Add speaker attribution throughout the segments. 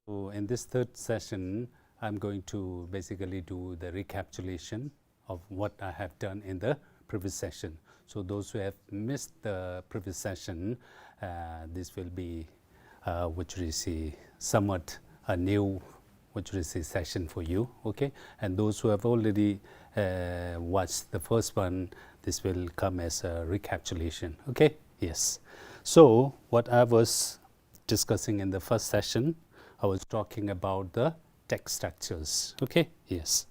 Speaker 1: So in this third session, I'm going to basically do the recapitulation of what I have done in the previous session. So those who have missed the previous session, this will be which we see somewhat a new which we see session for you, okay? And those who have already watched the first one, this will come as a recapitulation, okay? Yes. So what I was discussing in the first session, I was talking about the text structures, okay? Yes.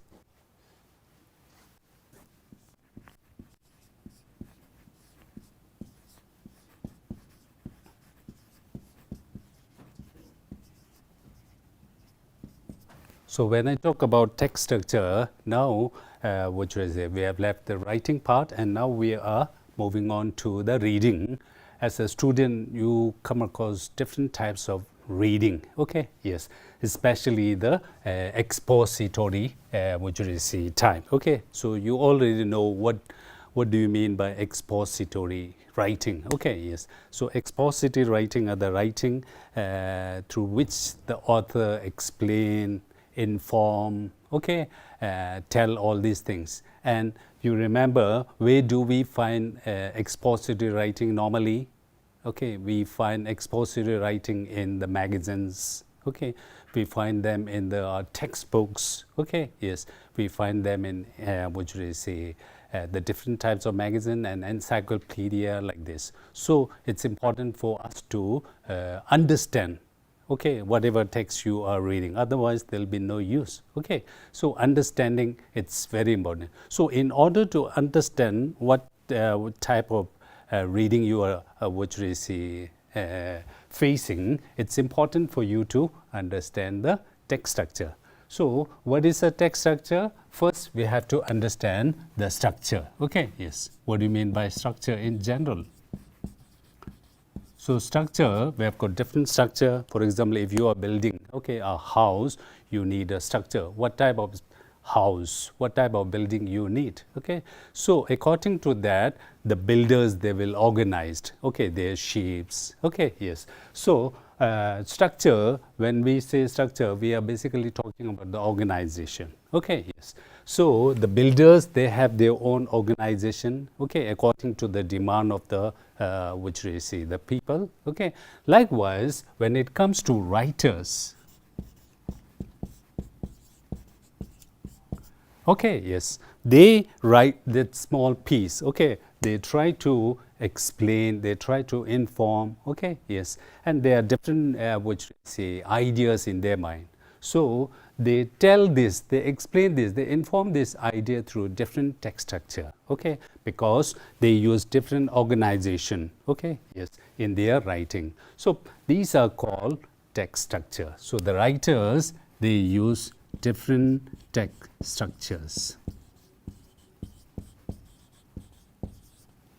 Speaker 1: So when I talk about text structure, now which is we have left the writing part and now we are moving on to the reading. As a student, you come across different types of reading, okay? Yes, especially the expository which is type, okay? So you already know what do you mean by expository writing, okay? Yes. So expository writing are the writing through which the author explain, inform, okay, tell all these things. And you remember, where do we find expository writing normally? Okay, we find expository writing in the magazines, okay, we find them in the textbooks, okay, yes, we find them in what should I say, the different types of magazine and encyclopedia like this. So it's important for us to understand, okay, whatever text you are reading, otherwise there'll be no use, okay? So understanding, it's very important. So in order to understand what type of reading you are which is facing, it's important for you to understand the text structure. So what is a text structure? First, we have to understand the structure, okay? Yes. What do you mean by structure in general? So structure, we have got different structure. For example, if you are building, okay, a house, you need a structure. What type of house, what type of building you need, okay? So according to that, the builders, they will organize, okay, their shapes, okay, yes. So structure, when we say structure, we are basically talking about the organization, okay, yes. So the builders, they have their own organization, okay, according to the demand of the which we see the people, okay. Likewise, when it comes to writers, okay, yes, they write that small piece, okay, they try to explain, they try to inform, okay, yes, and there are different which say ideas in their mind. So they tell this, they explain this, they inform this idea through different text structure, okay, because they use different organization, okay, yes, in their writing. So these are called text structure. So the writers, they use different text structures,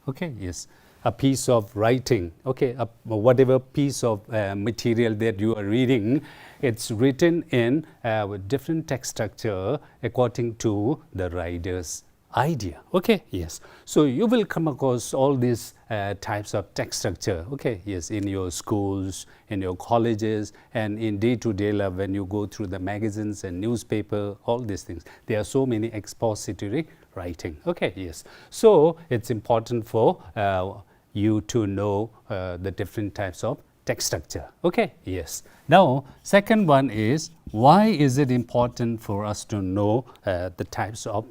Speaker 1: okay, yes. A piece of writing, okay, whatever piece of material that you are reading, it's written in with different text structure according to the writer's idea, okay, yes. So you will come across all these types of text structure, okay, yes, in your schools, in your colleges, and in day-to-day life when you go through the magazines and newspaper, all these things. There are so many expository writing, okay, yes. So it's important for you to know the different types of text structure, okay, yes. Now, second one is, why is it important for us to know the types of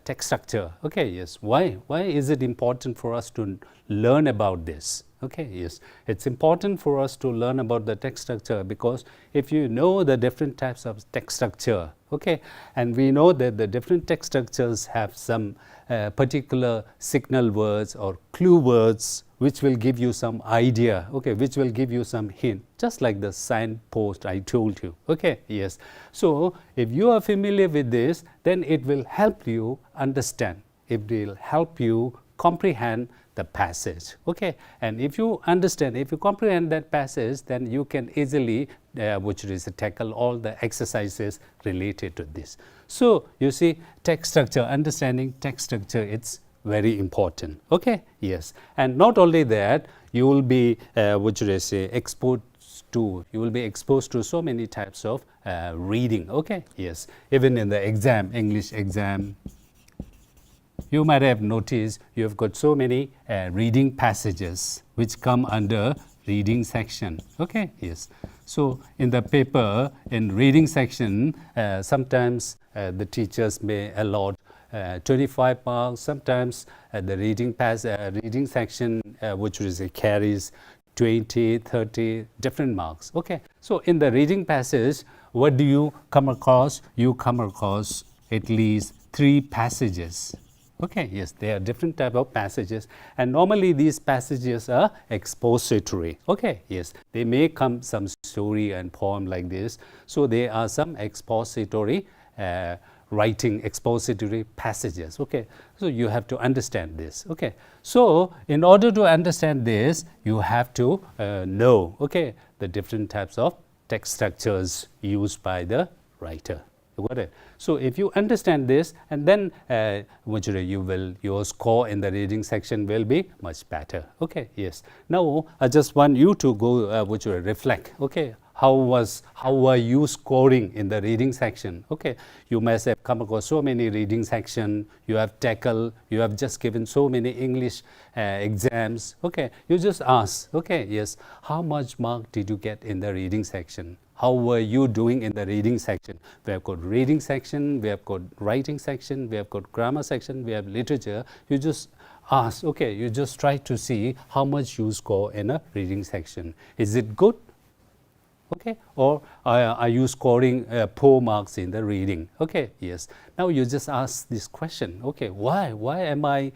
Speaker 1: text structure, okay, yes. Why is it important for us to learn about this? Okay, yes, it's important for us to learn about the text structure because if you know the different types of text structure, okay, and we know that the different text structures have some particular signal words or clue words which will give you some idea, okay, which will give you some hint, just like the signpost I told you, okay, yes. So if you are familiar with this, then it will help you understand, it will help you comprehend the passage, okay. And if you understand, if you comprehend that passage, then you can easily which is tackle all the exercises related to this. So you see, text structure, understanding text structure, it's very important, okay, yes. And not only that, you will be which is to, you will be exposed to so many types of reading. Okay, yes, even in the exam, English exam, you might have noticed you have got so many reading passages which come under reading section. Okay, yes. So in the paper, in reading section, sometimes the teachers may allot 25 marks. Sometimes the reading section, which is carries 20, 30 different marks. Okay. So in the reading passage, what do you come across? You come across at least 3 passages. Okay, yes, there are different type of passages, and normally these passages are expository. Okay, yes, they may come some story and poem like this. So there are some expository writing, expository passages. Okay, so you have to understand this. Okay, so in order to understand this, you have to know, okay, the different types of text structures used by the writer. Got it? So if you understand this, and then your score in the reading section will be much better. Okay, yes. Now I just want you to go reflect. Okay, how were you scoring in the reading section? Okay, you must have come across so many reading section. You have tackled. You have just given so many English exams. Okay, you just ask. Okay, yes. How much mark did you get in the reading section? How were you doing in the reading section? We have got reading section, we have got writing section, we have got grammar section, we have literature. You just ask, okay, you just try to see how much you score in a reading section. Is it good? Okay, or are you scoring poor marks in the reading? Okay, yes. Now you just ask this question. Okay, why am I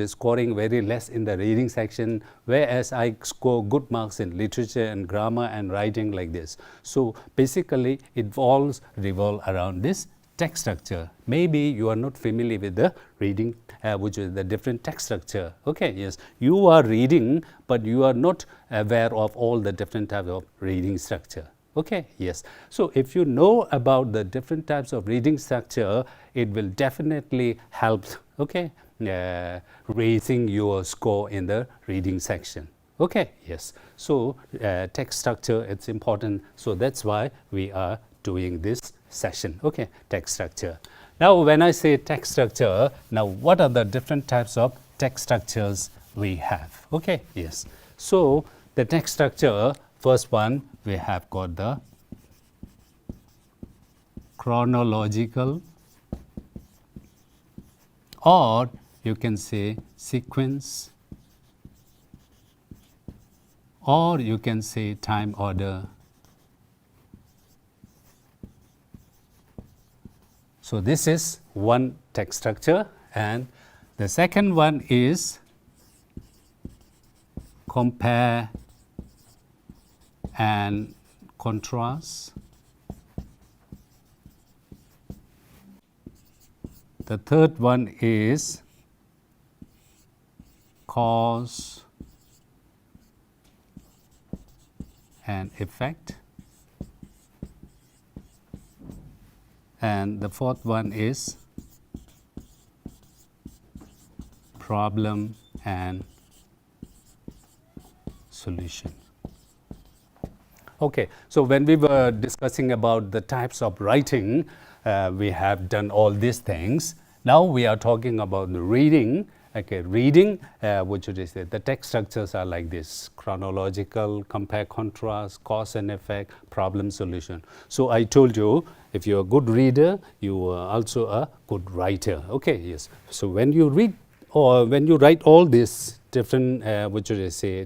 Speaker 1: scoring very less in the reading section, whereas I score good marks in literature and grammar and writing like this? So basically, it revolve around this text structure. Maybe you are not familiar with the reading, which is the different text structure. Okay, yes, you are reading, but you are not aware of all the different types of reading structure. Okay, yes. So if you know about the different types of reading structure, it will definitely help, okay, raising your score in the reading section. Okay, yes. So text structure, it's important. So that's why we are doing this session. Okay, text structure. Now when I say text structure, now what are the different types of text structures we have? Okay, yes. So the text structure, first one, we have got the chronological, or you can say sequence, or you can say time order. So this is one text structure, and the second one is compare and contrast. The third one is cause and effect. And the fourth one is problem and solution. Okay, so when we were discussing about the types of writing, we have done all these things. Now we are talking about the reading. Okay, reading, which is the text structures are like this: chronological, compare, contrast, cause and effect, problem, solution. So I told you, if you're a good reader, you are also a good writer. Okay, yes. So when you read or when you write all these different,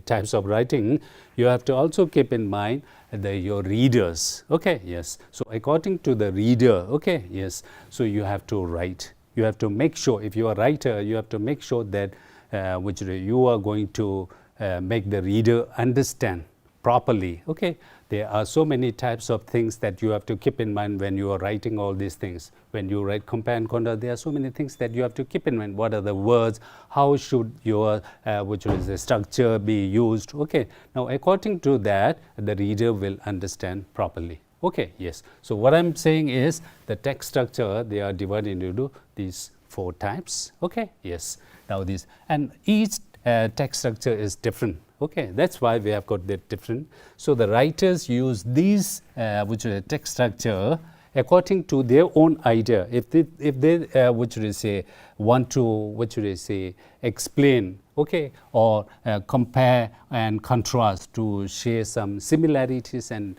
Speaker 1: types of writing, you have to also keep in mind your readers. Okay, yes. So according to the reader, okay, yes. So you have to write. You have to make sure, if you are a writer, you have to make sure that you are going to make the reader understand properly. Okay, there are so many types of things that you have to keep in mind when you are writing all these things. When you write compare and contrast, there are so many things that you have to keep in mind. What are the words? How should your the structure be used? Okay, now according to that, the reader will understand properly. Okay, yes. So what I'm saying is the text structure, they are divided into these 4 types. Okay, yes. Now this, and each text structure is different. Okay, that's why we have got that different. So the writers use these which is a text structure according to their own idea. If they which should I say want to which should I say explain, okay, or compare and contrast to share some similarities and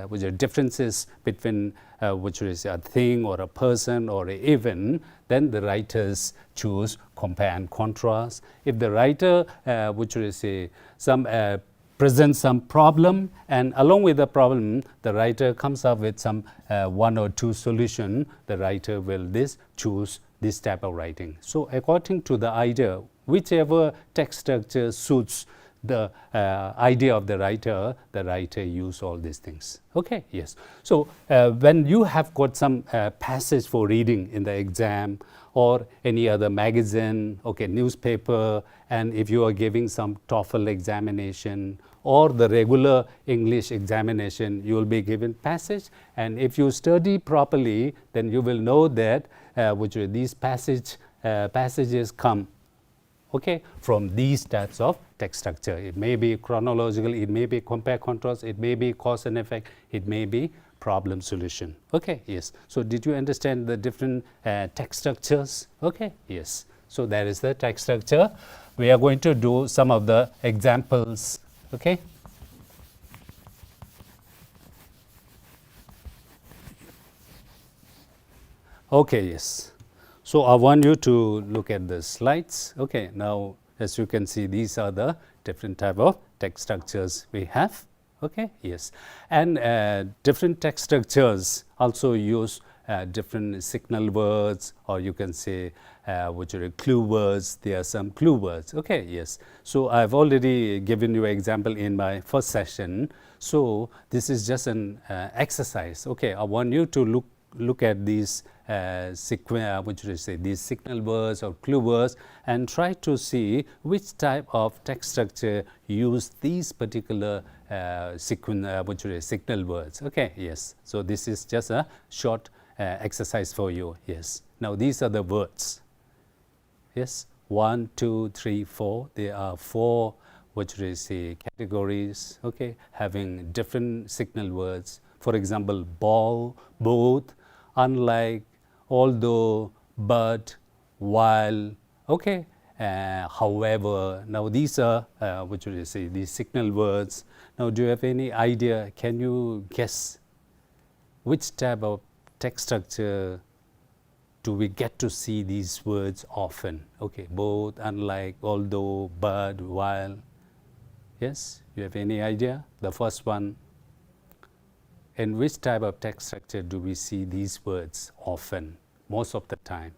Speaker 1: which are differences between which is a thing or a person or an event, then the writers choose compare and contrast. If the writer which is say some presents some problem, and along with the problem the writer comes up with some one or two solution, the writer will choose this type of writing. So according to the idea, whichever text structure suits the idea of the writer use all these things. Okay, yes. So when you have got some passage for reading in the exam or any other magazine, okay, newspaper, and if you are giving some TOEFL examination or the regular English examination, you will be given passage, and if you study properly, then you will know that these passages come, okay, from these types of text structure. It may be chronological, it may be compare contrast, it may be cause and effect, it may be problem solution. Okay, yes. So did you understand the different text structures? Okay, yes. So that is the text structure. We are going to do some of the examples. Okay. Okay, yes. So I want you to look at the slides. Okay, now as you can see, these are the different type of text structures we have. Okay, yes. And different text structures also use different signal words, or you can say which are clue words. There are some clue words. Okay, yes. So I've already given you an example in my first session. So this is just an exercise. Okay, I want you to look at these these signal words or clue words and try to see which type of text structure use these particular signal words. Okay, yes. So this is just a short exercise for you. Yes. Now these are the words. Yes. 1, 2, 3, 4. There are 4 categories. Okay, having different signal words. For example, ball, both, unlike, although, but, while. Okay, however. Now these are these signal words. Now do you have any idea? Can you guess which type of text structure do we get to see these words often? Okay, both, unlike, although, but, while. Yes, you have any idea? The first one. In which type of text structure do we see these words often, most of the time?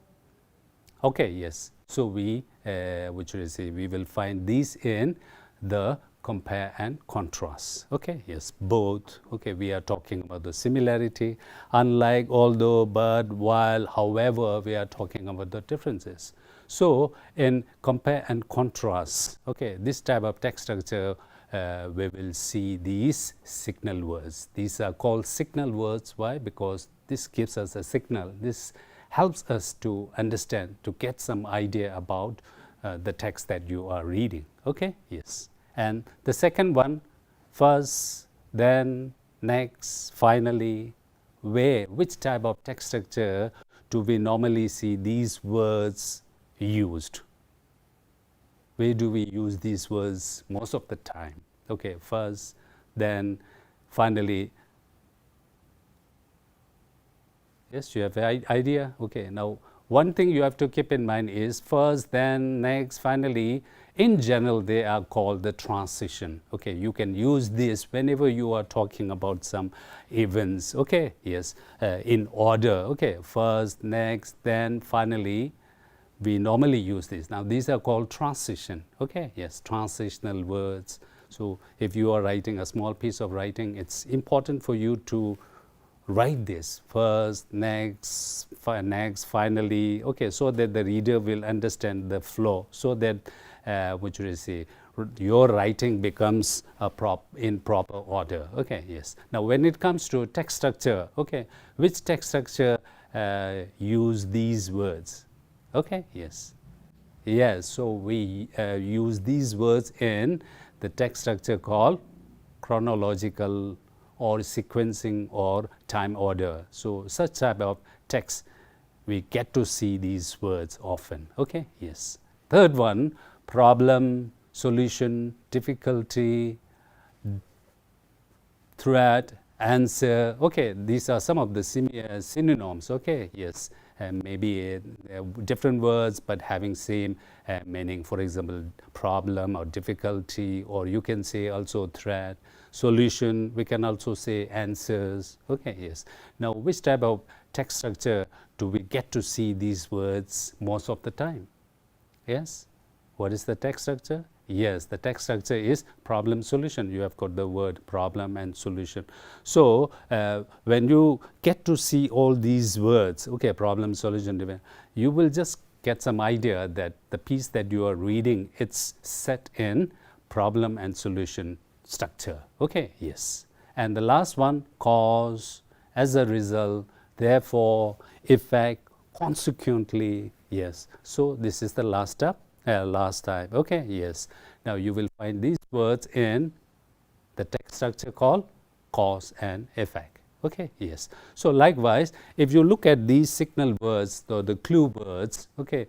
Speaker 1: Okay, yes. So we will find these in the compare and contrast. Okay, yes, both. Okay, we are talking about the similarity. Unlike, although, but, while, however, we are talking about the differences. So in compare and contrast, okay, this type of text structure, we will see these signal words. These are called signal words. Why? Because this gives us a signal. This helps us to understand, to get some idea about the text that you are reading. Okay, yes. And the second one, first, then, next, finally, where, which type of text structure do we normally see these words used? Where do we use these words most of the time? Okay, first, then, finally. Yes, you have an idea? Okay, now one thing you have to keep in mind is first, then, next, finally. In general, they are called the transition. Okay, you can use this whenever you are talking about some events. Okay, yes, in order. Okay, first, next, then, finally. We normally use this. Now these are called transition. Okay, yes, transitional words. So if you are writing a small piece of writing, it's important for you to write this first, next, finally. Okay, so that the reader will understand the flow, so that your writing becomes in proper order. Okay, yes. Now when it comes to text structure, okay, which text structure use these words? Okay, yes. Yes, so we use these words in the text structure called chronological or sequencing or time order. So such type of text, we get to see these words often. Okay, yes. Third one, problem, solution, difficulty, threat, answer. Okay, these are some of the synonyms. Okay, yes, maybe different words but having same meaning. For example, problem or difficulty, or you can say also threat, solution. We can also say answers. Okay, yes. Now, which type of text structure do we get to see these words most of the time? Yes. What is the text structure? Yes, the text structure is problem solution. You have got the word problem and solution. So when you get to see all these words, okay, problem, solution, you will just get some idea that the piece that you are reading, it's set in problem and solution structure. Okay, yes. And the last one, cause, as a result, therefore, effect, consequently. Yes. So this is the last step. Last time. Okay, yes. Now you will find these words in the text structure called cause and effect. Okay, yes. So likewise, if you look at these signal words or the clue words, okay,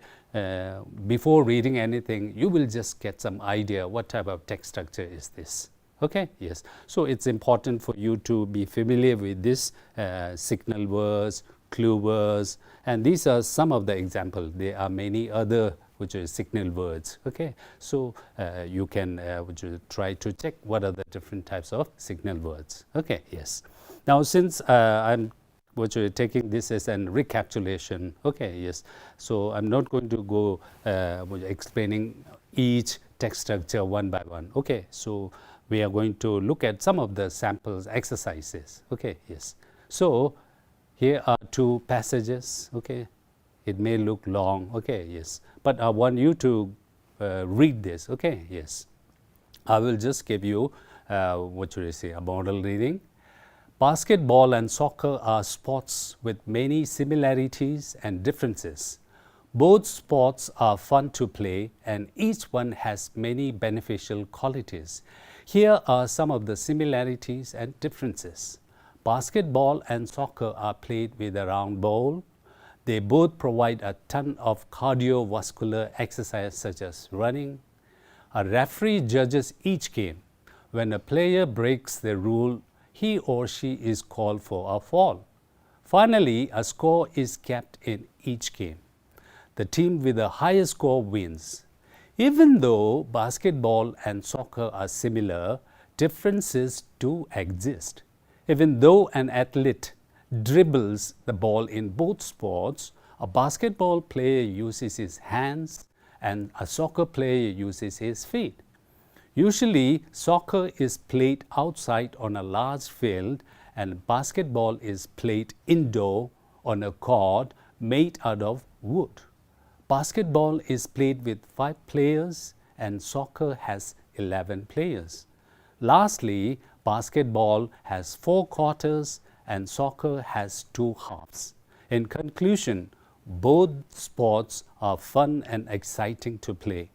Speaker 1: before reading anything, you will just get some idea what type of text structure is this. Okay, yes. So it's important for you to be familiar with this signal words, clue words, and these are some of the examples. There are many other which is signal words. Okay, so you can try to check what are the different types of signal words. Okay, yes. Now since I'm taking this as an recapitulation, okay, yes. So I'm not going to go explaining each text structure one by one. Okay, so we are going to look at some of the samples exercises. Okay, yes. So here are two passages. Okay. It may look long, okay, yes. But I want you to read this, okay, yes. I will just give you, a model reading. Basketball and soccer are sports with many similarities and differences. Both sports are fun to play and each one has many beneficial qualities. Here are some of the similarities and differences. Basketball and soccer are played with a round ball. They both provide a ton of cardiovascular exercise such as running. A referee judges each game. When a player breaks the rule, he or she is called for a foul. Finally, a score is kept in each game. The team with the highest score wins. Even though basketball and soccer are similar, differences do exist. Even though an athlete dribbles the ball in both sports, a basketball player uses his hands and a soccer player uses his feet. Usually, soccer is played outside on a large field and basketball is played indoor on a court made out of wood. Basketball is played with 5 players and soccer has 11 players. Lastly, basketball has 4 quarters and soccer has 2 halves. In conclusion, both sports are fun and exciting to play.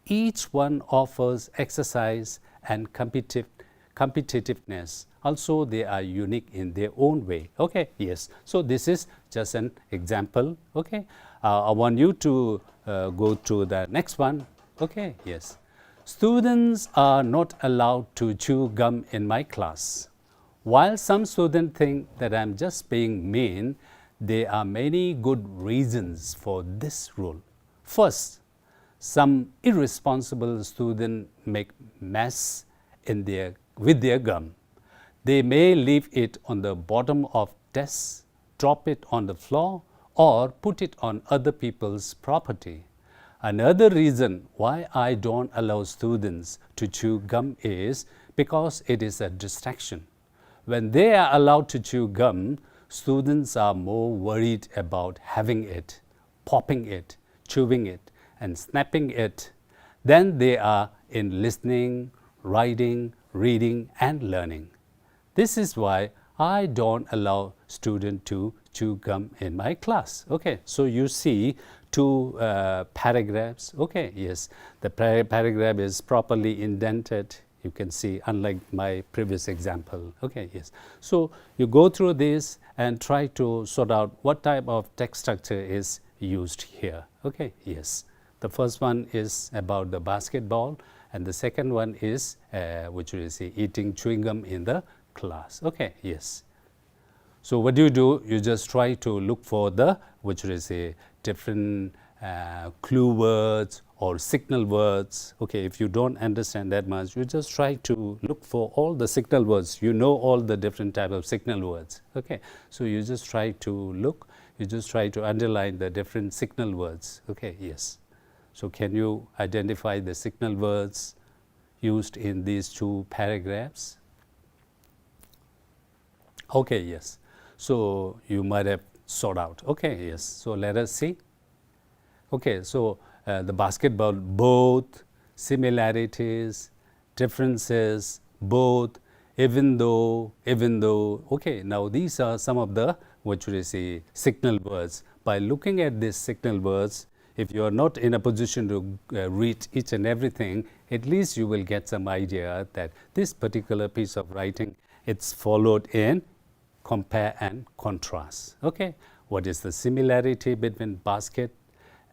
Speaker 1: Each one offers exercise and competitiveness. Also, they are unique in their own way. Okay, yes. So this is just an example. Okay, I want you to go to the next one. Okay, yes. Students are not allowed to chew gum in my class. While some students think that I'm just being mean, there are many good reasons for this rule. First, some irresponsible students make mess with their gum. They may leave it on the bottom of desks, drop it on the floor, or put it on other people's property. Another reason why I don't allow students to chew gum is because it is a distraction. When they are allowed to chew gum, students are more worried about having it, popping it, chewing it, and snapping it than they are in listening, writing, reading, and learning. This is why I don't allow students to chew gum in my class. Okay, so you see two paragraphs. Okay, yes, the paragraph is properly indented. You can see, unlike my previous example. Okay, yes. So you go through this and try to sort out what type of text structure is used here. Okay, yes. The first one is about the basketball, and the second one is which is eating chewing gum in the class. Okay, yes. So what do? You just try to look for the which is a different clue words or signal words. Okay, if you don't understand that much, you just try to look for all the signal words. You know all the different type of signal words. Okay, so you just try to look, you just try to underline the different signal words. Okay, yes. So can you identify the signal words used in these two paragraphs? Okay, yes. So you might have sort out. Okay, yes. So let us see. Okay, so the basketball, both, similarities, differences, both, even though. Okay, now these are some of the what should I say signal words. By looking at these signal words, if you are not in a position to read each and everything, at least you will get some idea that this particular piece of writing, it's followed in compare and contrast. Okay, what is the similarity between basket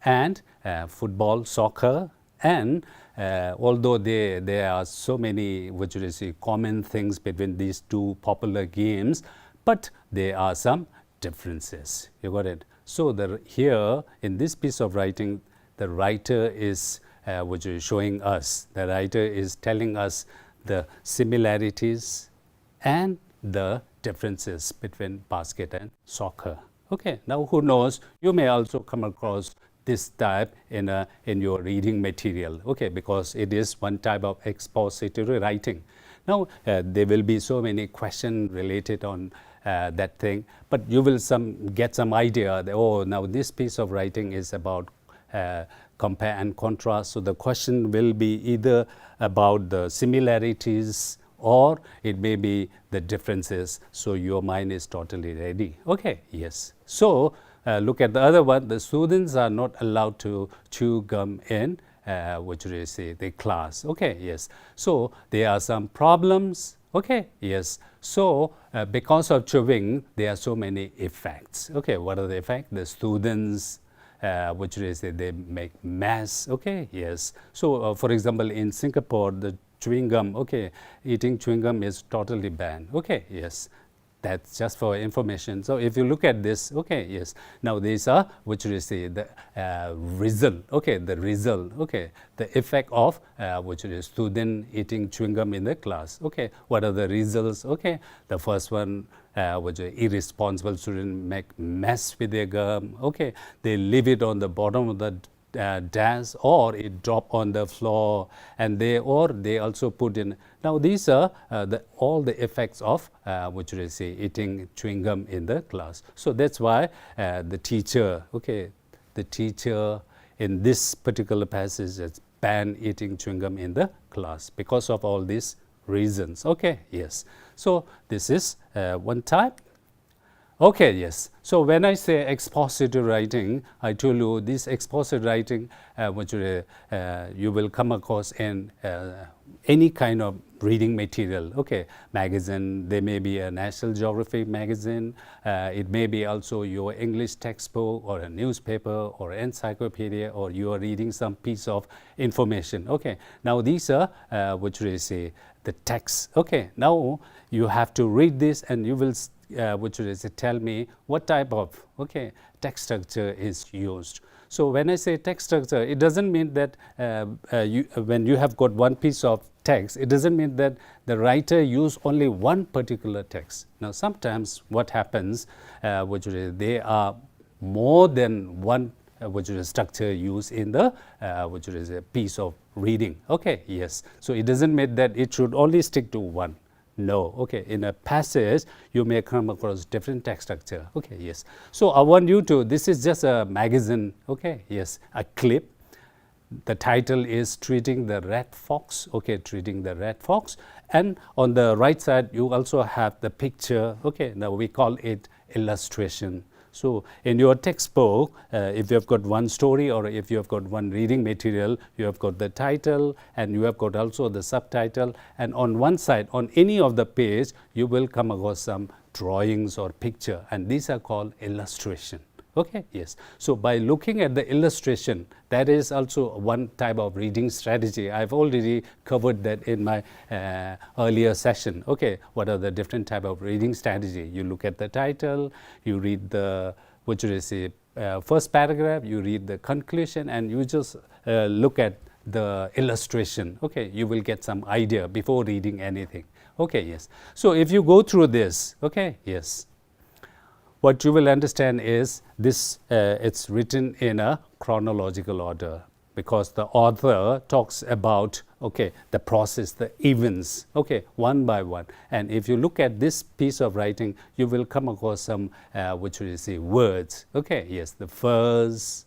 Speaker 1: and football, soccer, and although there are so many what you say common things between these two popular games, but there are some differences. You got it? So here in this piece of writing, the writer is which is showing us, the writer is telling us the similarities and the differences between basket and soccer. Okay, now who knows, you may also come across this type in your reading material. Okay, because it is one type of expository writing. Now there will be so many questions related on that thing, but you will get some idea that, oh, now this piece of writing is about compare and contrast. So the question will be either about the similarities or it may be the differences. So your mind is totally ready. Okay, yes. So look at the other one. The students are not allowed to chew gum in what should I say, the class. Okay, yes. So there are some problems. Okay, yes. So because of chewing, there are so many effects. Okay, what are the effects? The students, what should I say, they make mess. Okay, yes. So for example, in Singapore, the chewing gum, okay, eating chewing gum is totally banned. Okay, yes. That's just for information. So if you look at this, okay, yes. Now these are, which is the result, okay, the result, okay, the effect of which is student eating chewing gum in the class. Okay, what are the results? Okay, the first one, which is irresponsible student make mess with their gum. Okay, they leave it on the bottom of the dash or it drop on the floor, and they also put in. Now these are all the effects of what should I say, eating chewing gum in the class. So that's why the teacher, okay, the teacher in this particular passage has banned eating chewing gum in the class because of all these reasons. Okay, yes. So this is one type. Okay, yes. So when I say expository writing, I told you this expository writing, which you will come across in any kind of reading material. Okay, magazine, there may be a National Geographic magazine, it may be also your English textbook or a newspaper or encyclopedia, or you are reading some piece of information. Okay, now these are what should I say, the text. Okay, now you have to read this and you will which is tell me what type of text structure is used. So when I say text structure, it doesn't mean that when you have got one piece of text, it doesn't mean that the writer used only one particular text. Now sometimes what happens, which is there are more than one which is a structure used in the which is a piece of reading. Okay, yes. So it doesn't mean that it should only stick to one. No, okay, in a passage, you may come across different text structure. Okay, yes. So I want you to, this is just a magazine, okay, yes, a clip. The title is Treating the Red Fox, okay, Treating the Red Fox. And on the right side, you also have the picture, okay, now we call it illustration. So in your textbook, if you have got one story or if you have got one reading material, you have got the title and you have got also the subtitle, and on one side, on any of the page, you will come across some drawings or picture, and these are called illustration. Okay, yes. So by looking at the illustration, that is also one type of reading strategy. I've already covered that in my earlier session. Okay, what are the different type of reading strategy? You look at the title, you read the, what should I say, first paragraph, you read the conclusion, and you just look at the illustration. Okay, you will get some idea before reading anything. Okay, yes. So if you go through this, okay, yes, what you will understand is this, it's written in a chronological order because the author talks about, okay, the process, the events, okay, one by one. And if you look at this piece of writing, you will come across some, what should you say, words. Okay, yes, the first.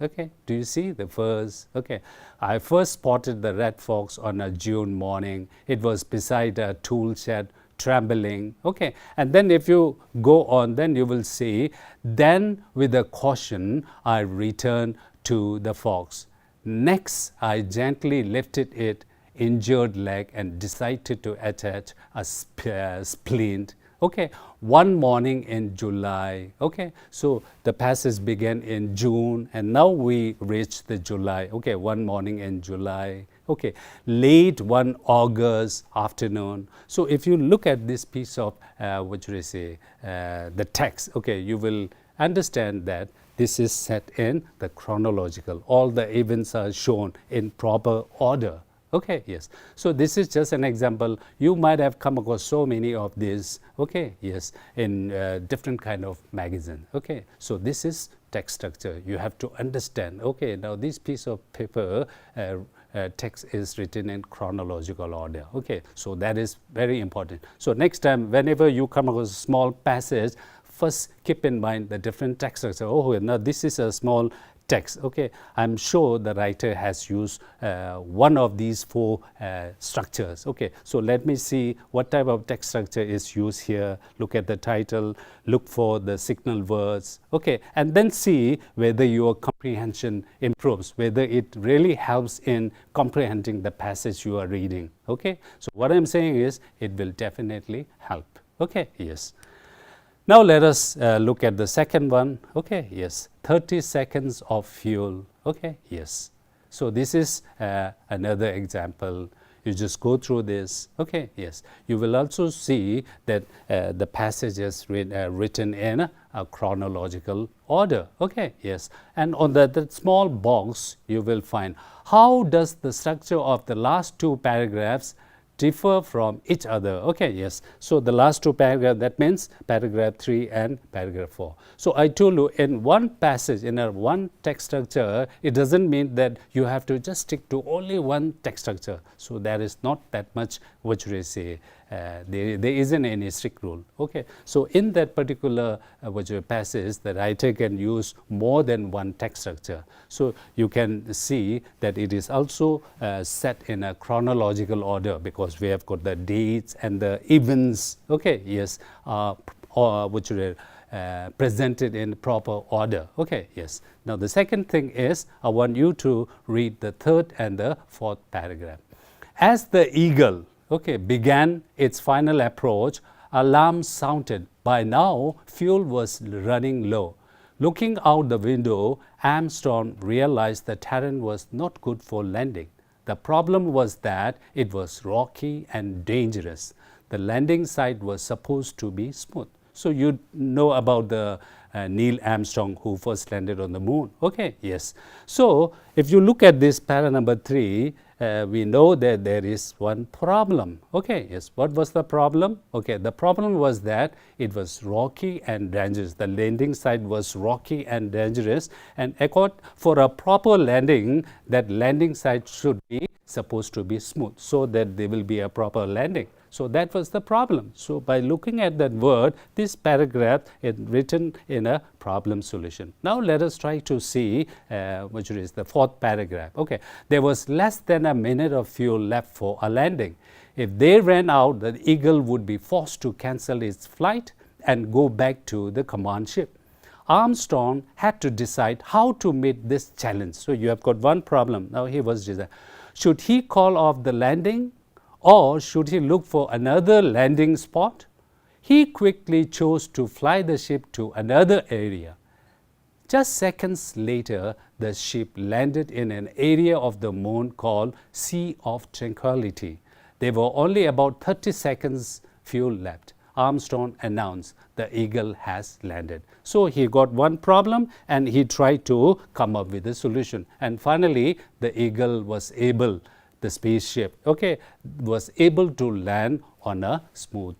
Speaker 1: Okay, do you see the first? Okay, I first spotted the red fox on a June morning. It was beside a tool shed, trembling. Okay, and then if you go on, then you will see, then with a caution, I returned to the fox. Next, I gently lifted its injured leg and decided to attach a splint. Okay, one morning in July. Okay, so the passage began in June and now we reached the July. Okay, one morning in July. Okay, late one August afternoon. So if you look at this piece of, what should I say, the text, okay, you will understand that this is set in the chronological. All the events are shown in proper order. Okay, yes. So this is just an example. You might have come across so many of these, okay, yes, in different kind of magazine. Okay, so this is text structure. You have to understand, okay, now this piece of paper, text is written in chronological order. Okay, so that is very important. So next time, whenever you come across a small passage, first keep in mind the different text structure. Oh, now this is a small text. Okay, I'm sure the writer has used one of these four structures. Okay, so let me see what type of text structure is used here. Look at the title, look for the signal words. Okay, and then see whether your comprehension improves, whether it really helps in comprehending the passage you are reading. Okay, so what I'm saying is it will definitely help. Okay, yes. Now let us look at the second one. Okay, yes, 30 seconds of fuel. Okay, yes. So this is another example. You just go through this. Okay, yes. You will also see that the passage is written in a chronological order. Okay, yes. And on that small box, you will find how does the structure of the last two paragraphs differ from each other. Okay, yes. So the last two paragraphs, that means paragraph 3 and paragraph 4. So I told you in one passage, in a one text structure, it doesn't mean that you have to just stick to only one text structure. So there is not that much, what should I say, there isn't any strict rule. Okay, so in that particular passage, the writer can use more than one text structure. So you can see that it is also set in a chronological order because we have got the dates and the events. Okay, yes, presented in proper order. Okay, yes. Now the second thing is I want you to read the third and the fourth paragraph. As the eagle, okay, began its final approach, alarm sounded. By now, fuel was running low. Looking out the window, Armstrong realized the terrain was not good for landing. The problem was that it was rocky and dangerous. The landing site was supposed to be smooth. So you know about the Neil Armstrong who first landed on the moon. Okay, yes. So if you look at this para number 3, we know that there is one problem. Okay, yes. What was the problem? Okay, the problem was that it was rocky and dangerous. The landing site was rocky and dangerous, and for a proper landing, that landing site should be supposed to be smooth so that there will be a proper landing. So that was the problem. So by looking at that word, this paragraph is written in a problem solution. Now let us try to see which is the fourth paragraph. Okay, there was less than a minute of fuel left for a landing. If they ran out, the Eagle would be forced to cancel its flight and go back to the command ship. Armstrong had to decide how to meet this challenge. So you have got one problem. Now he was deciding, should he call off the landing or should he look for another landing spot? He quickly chose to fly the ship to another area. Just seconds later, the ship landed in an area of the moon called Sea of Tranquility. There were only about 30 seconds fuel left. Armstrong announced, the Eagle has landed. So he got one problem and he tried to come up with a solution. And finally, the Eagle was able, the spaceship, was able to land on a smooth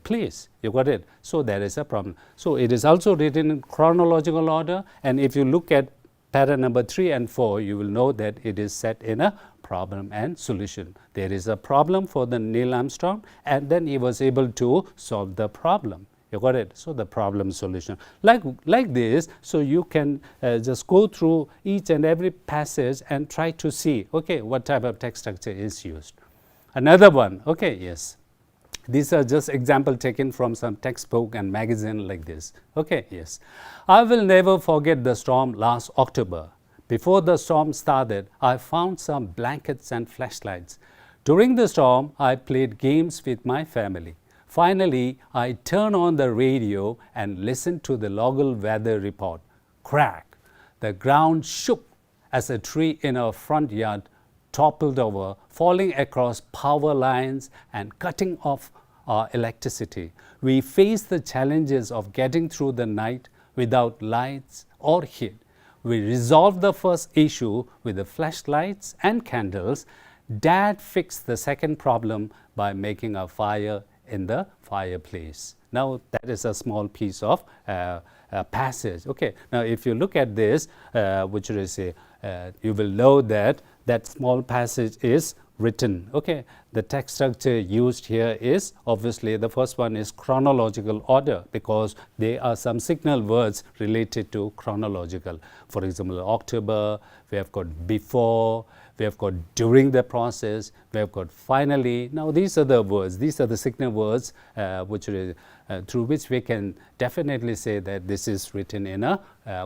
Speaker 1: place. You got it? So there is a problem. So it is also written in chronological order, and if you look at pattern number 3 and 4, you will know that it is set in a problem and solution. There is a problem for the Neil Armstrong, and then he was able to solve the problem. You got it? So the problem solution. Like this, so you can just go through each and every passage and try to see, what type of text structure is used. Another one, yes. These are just example taken from some textbook and magazine like this. Yes. I will never forget the storm last October. Before the storm started, I found some blankets and flashlights. During the storm, I played games with my family. Finally, I turned on the radio and listened to the local weather report. Crack! The ground shook as a tree in our front yard toppled over, falling across power lines and cutting off our electricity. We faced the challenges of getting through the night without lights or heat. We resolved the first issue with the flashlights and candles. Dad fixed the second problem by making a fire in the fireplace. Now that is a small piece of passage. Now if you look at this, which is you will know that that small passage is written. The text structure used here is obviously the first one is chronological order because there are some signal words related to chronological. For example, October, we have got before, we have got during the process, we have got finally. Now these are the words, these are the signal words through which we can definitely say that this is written in a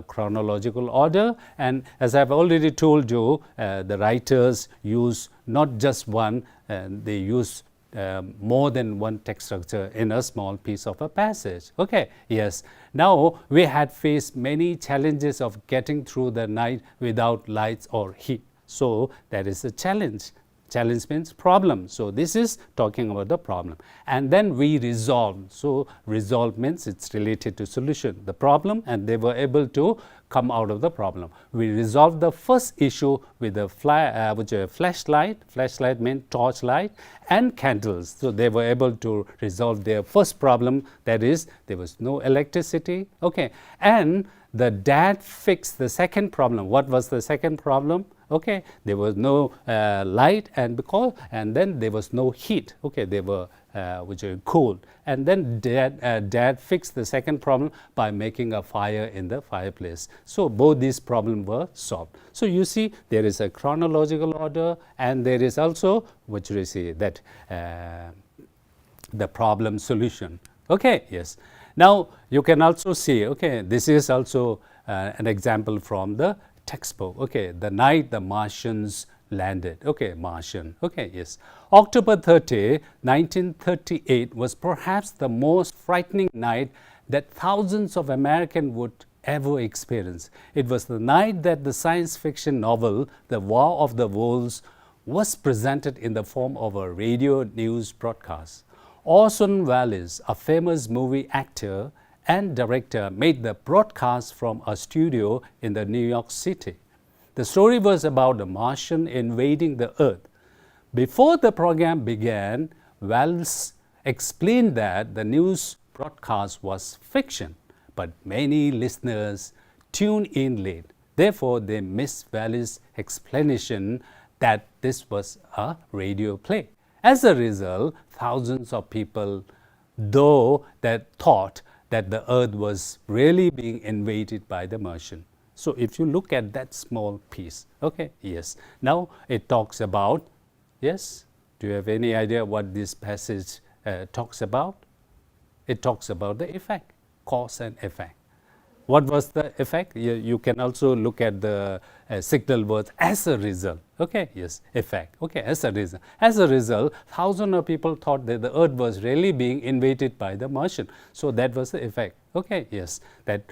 Speaker 1: chronological order. And as I've already told you, the writers use not just one, they use more than one text structure in a small piece of a passage. Yes. Now we had faced many challenges of getting through the night without lights or heat. So that is a challenge. Challenge means problem. So this is talking about the problem. And then we resolved. So resolve means it's related to solution, the problem, and they were able to come out of the problem. We resolved the first issue with a flashlight. Flashlight means torchlight, and candles. So they were able to resolve their first problem, that is there was no electricity. And the dad fixed the second problem. What was the second problem? There was no light, and then there was no heat. They were cold. And then dad fixed the second problem by making a fire in the fireplace. So both these problems were solved. So you see, there is a chronological order, and there is also that the problem solution. Yes. Now you can also see, this is also an example from the textbook. The night the Martians landed. Martian. Yes. October 30, 1938 was perhaps the most frightening night that thousands of Americans would ever experience. It was the night that the science fiction novel The War of the Worlds was presented in the form of a radio news broadcast. Orson Welles, a famous movie actor and director, made the broadcast from a studio in the New York City. The story was about a Martian invading the Earth. Before the program began, Welles explained that the news broadcast was fiction, but many listeners tuned in late. Therefore, they missed Welles' explanation that this was a radio play. As a result, thousands of people, though, that thought that the Earth was really being invaded by the Martian. So if you look at that small piece, yes. Now it talks about, yes, do you have any idea what this passage talks about? It talks about the effect, cause and effect. What was the effect? You can also look at the signal words as a result. Okay, yes, effect. Okay, as a result. As a result, thousands of people thought that the earth was really being invaded by the Martian. So that was the effect. Okay, yes, that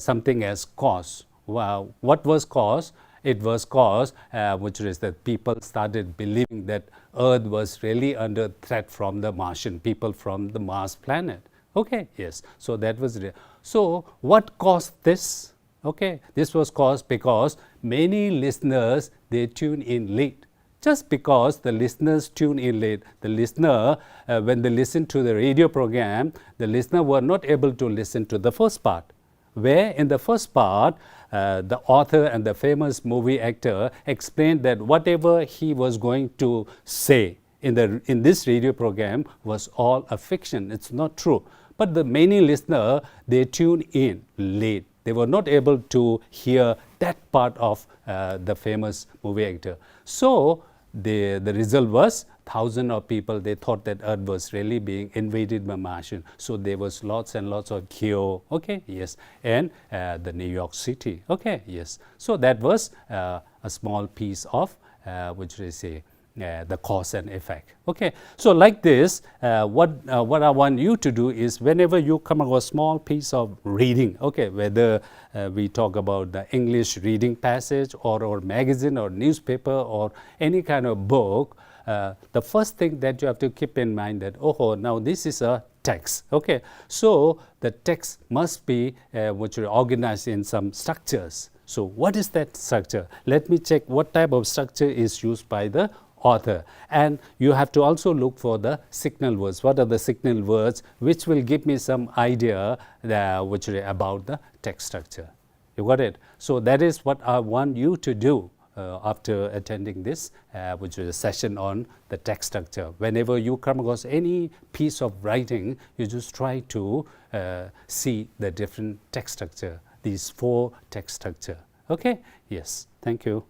Speaker 1: something as cause. Wow, what was cause? It was cause, which is that people started believing that earth was really under threat from the Martian, people from the Mars planet. Okay, yes, so that was real. So what caused this? Okay, this was caused because many listeners, they tune in late. Just because the listeners tune in late, the listener, when they listen to the radio program, the listener were not able to listen to the first part, where in the first part, the author and the famous movie actor explained that whatever he was going to say in this radio program was all a fiction. It's not true. But the many listener, they tuned in late. They were not able to hear that part of the famous movie actor. So the result was thousands of people, they thought that earth was really being invaded by Martian. So there was lots and lots of chaos, okay, yes, and the New York City, okay, yes. So that was a small piece of, which they say, the cause and effect. Okay, so like this, what I want you to do is whenever you come across a small piece of reading, okay, whether we talk about the English reading passage or magazine or newspaper or any kind of book, the first thing that you have to keep in mind that, oh, now this is a text. Okay, so the text must be which are organized in some structures. So what is that structure? Let me check what type of structure is used by the author, and you have to also look for the signal words. What are the signal words which will give me some idea which about the text structure? You got it? So that is what I want you to do after attending this, which is a session on the text structure. Whenever you come across any piece of writing, you just try to see the different text structure, these 4 text structure. Okay? Yes. Thank you.